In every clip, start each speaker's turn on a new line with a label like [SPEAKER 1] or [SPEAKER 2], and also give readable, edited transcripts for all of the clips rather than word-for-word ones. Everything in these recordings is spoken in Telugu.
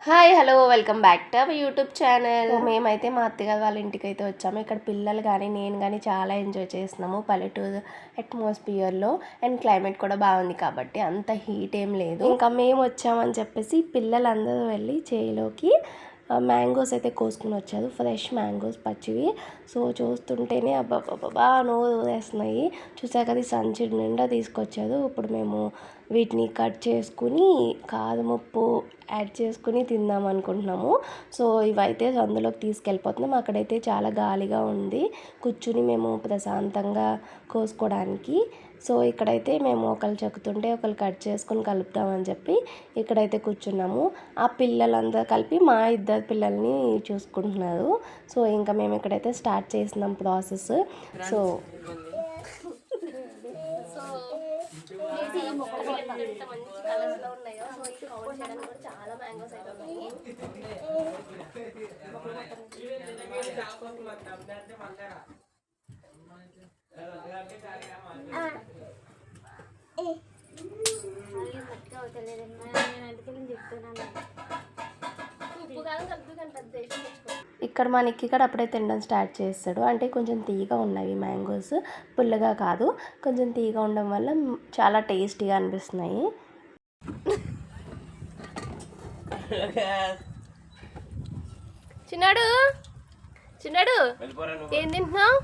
[SPEAKER 1] Hi hello welcome back to our YouTube channel. మేమైతే మా అత్తగారు వాళ్ళ ఇంటికి అయితే వచ్చాము. ఇక్కడ పిల్లలు కానీ నేను కానీ చాలా ఎంజాయ్ చేస్తున్నాము పల్లెటూరు అట్మాస్ఫియర్లో. అండ్ క్లైమేట్ కూడా బాగుంది కాబట్టి అంత హీట్ ఏం లేదు. ఇంకా మేము వచ్చామని చెప్పేసి పిల్లలందరూ వెళ్ళి చేలోకి మ్యాంగోస్ అయితే కోసుకుని వచ్చారు. ఫ్రెష్ మ్యాంగోస్ పచ్చివి. సో చూస్తుంటేనే అబ్బాబ్బా నోరు వేస్తున్నాయి. చూసాక అది సంచి నిండా తీసుకొచ్చారు. ఇప్పుడు మేము వీటిని కట్ చేసుకుని కారం ఉప్పు యాడ్ చేసుకుని తిందాం అనుకుంటున్నాము. సో ఇవైతే అందులోకి తీసుకెళ్ళిపోతున్నాం. అక్కడైతే చాలా గాలిగా ఉంది కూర్చుని మేము ప్రశాంతంగా కోసుకోవడానికి. సో ఇక్కడైతే మేము ఒకళ్ళు చెక్కుతుంటే ఒకళ్ళు కట్ చేసుకుని కలుపుతామని చెప్పి ఇక్కడైతే కూర్చున్నాము. ఆ పిల్లలందరూ కలిపి మా ఇద్దరు పిల్లల్ని చూసుకుంటున్నారు. సో ఇంకా మేము ఇక్కడైతే స్టార్ట్ చేసినాం ప్రాసెస్. సో చాలా మ్యాంగోస్ అయితే ఉన్నాయి. ఇక్కడ మా నిక్కిగాడు అప్పుడే తినడం స్టార్ట్ చేస్తాడు. అంటే కొంచెం తీగా ఉన్నవి మ్యాంగోస్, పుల్లగా కాదు. కొంచెం తీగా ఉండడం వల్ల చాలా టేస్టీగా అనిపిస్తున్నాయి. చిన్నాడు చిన్నాడు ఏం తింటున్నావు?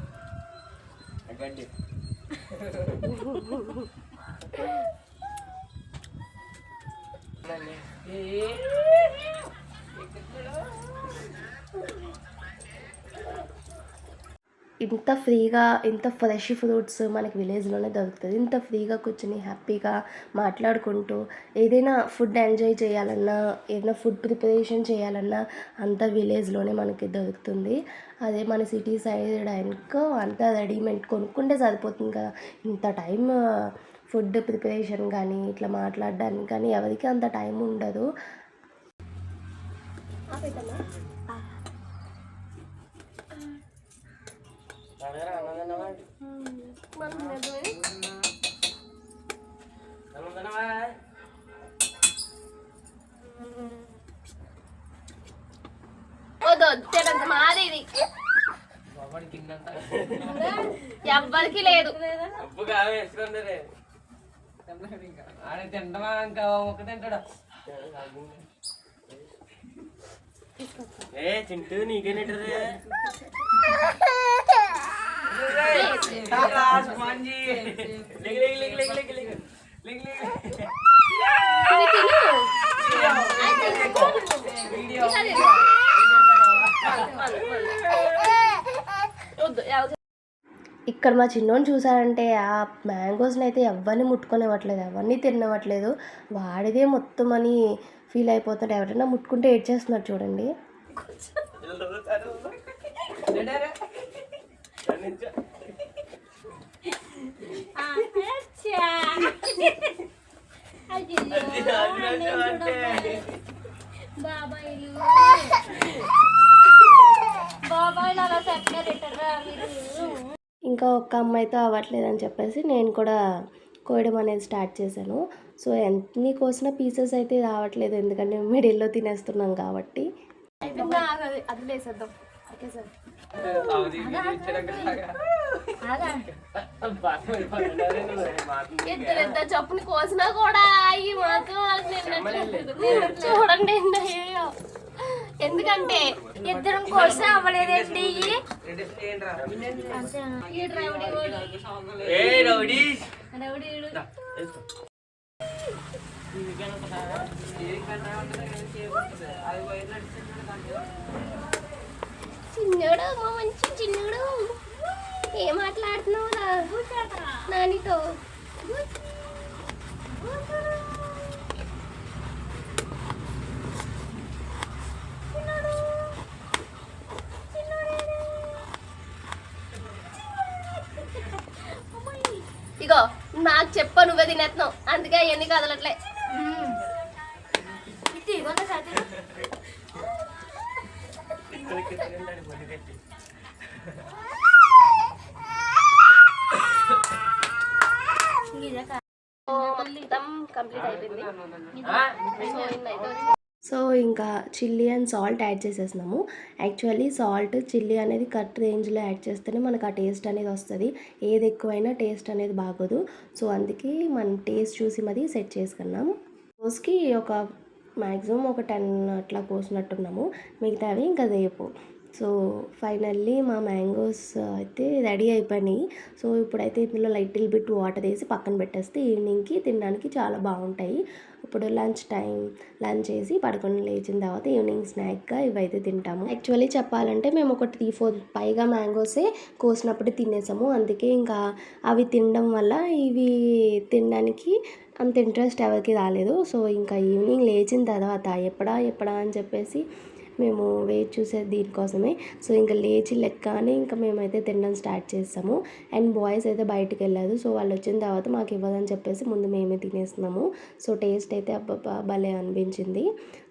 [SPEAKER 1] ఇంత ఫ్రీగా ఇంత ఫ్రెష్ ఫ్రూట్స్ మనకి విలేజ్లోనే దొరుకుతుంది. ఇంత ఫ్రీగా కూర్చొని హ్యాపీగా మాట్లాడుకుంటూ ఏదైనా ఫుడ్ ఎంజాయ్ చేయాలన్నా ఏదైనా ఫుడ్ ప్రిపరేషన్ చేయాలన్నా అంత విలేజ్లోనే మనకి దొరుకుతుంది. అదే మన సిటీ సైడ్ అనుకో అంతా రెడీమేడ్ కొనుక్కుంటే సరిపోతుంది కదా. ఇంత టైం ఫుడ్ ప్రిపరేషన్ కానీ ఇట్లా మాట్లాడడానికి కానీ ఎవరికి అంత టైం ఉండదు. మాది ఎవ్వరికి లేదు.
[SPEAKER 2] చింటూ నీకేనేటది
[SPEAKER 1] ఇక్కడ మా చిన్నోని చూసారంటే ఆ మ్యాంగోస్ని అయితే ఎవరిని ముట్టుకొనివ్వట్లేదు, ఎవరిని తినవట్లేదు. వాడిదే మొత్తం అని ఫీల్ అయిపోతున్నాడు. ఎవరైనా ముట్టుకుంటే ఏడ్చేస్తున్నాడు చూడండి. ఇంకా ఒక్క అమ్మాయితో అవ్వట్లేదని చెప్పేసి నేను కూడా కోయడం అనేది స్టార్ట్ చేశాను. సో ఎన్ని కోసిన పీసెస్ అయితే రావట్లేదు, ఎందుకంటే మిడిల్లో తినేస్తున్నాం కాబట్టి. అది వేసేద్దాం. ఓకే సార్, ఇద్దరు చప్పుని కోసినా కూడా అయ్యి మాత్రం చూడండి. ఎందుకంటే ఇద్దరం కోసే అవ్వలేదండి. చిన్నడు మా మంచి చిన్నడు ఏం మాట్లాడుతున్నావురా నానితో? ఇగో నాకు చెప్ప నువ్వే తినేస్తున్నావు, అందుకే అవన్నీ కదలట్లే. మొత్తం కంప్లీట్ అయిపోయింది. సో ఇంకా చిల్లీ అండ్ సాల్ట్ యాడ్ చేసేసినాము. యాక్చువల్లీ సాల్ట్ చిల్లీ అనేది కరెక్ట్ రేంజ్లో యాడ్ చేస్తేనే మనకు ఆ టేస్ట్ అనేది వస్తుంది. ఏది ఎక్కువైనా టేస్ట్ అనేది బాగోదు. సో అందుకే మనం టేస్ట్ చూసి మరి సెట్ చేసుకున్నాము. రోజుకి ఒక మ్యాక్సిమం ఒక 10 అట్లా కోసినట్టున్నాము. మిగతావి ఇంకా రేపు. సో ఫైనల్లీ మా మ్యాంగోస్ అయితే రెడీ అయిపోయినాయి. సో ఇప్పుడైతే ఇందులో లిటిల్ బిట్ వాటర్ వేసి పక్కన పెట్టేస్తే ఈవినింగ్కి తినడానికి చాలా బాగుంటాయి. ఇప్పుడు లంచ్ చేసి పడుకొని లేచిన తర్వాత ఈవినింగ్ స్నాక్గా ఇవైతే తింటాము. యాక్చువల్లీ చెప్పాలంటే మేము ఒక 3-4 పైగా మ్యాంగోసే కోసినప్పుడు తినేసాము. అందుకే ఇంకా అవి తినడం వల్ల ఇవి తినడానికి అంత ఇంట్రెస్ట్ ఎవరికి రాలేదు. సో ఇంకా ఈవినింగ్ లేచిన తర్వాత ఎప్పుడా అని చెప్పేసి మేము వెయిట్ చూసేది దీనికోసమే. సో ఇంకా లేచి లెక్కనే ఇంకా మేమైతే తినడం స్టార్ట్ చేస్తాము. అండ్ బాయ్స్ అయితే బయటికి వెళ్ళారు. సో వాళ్ళు వచ్చిన తర్వాత మాకు ఇవ్వదని చెప్పేసి ముందు మేమే తినేస్తున్నాము. సో టేస్ట్ అయితే అబ్బబ్బా భలే అనిపించింది.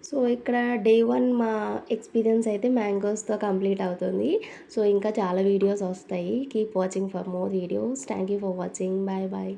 [SPEAKER 1] సో ఇక్కడ డే 1 మా ఎక్స్పీరియన్స్ అయితే మ్యాంగోస్తో కంప్లీట్ అవుతుంది. సో ఇంకా చాలా వీడియోస్ వస్తాయి. Keep watching for more videos. Thank you for watching. Bye bye.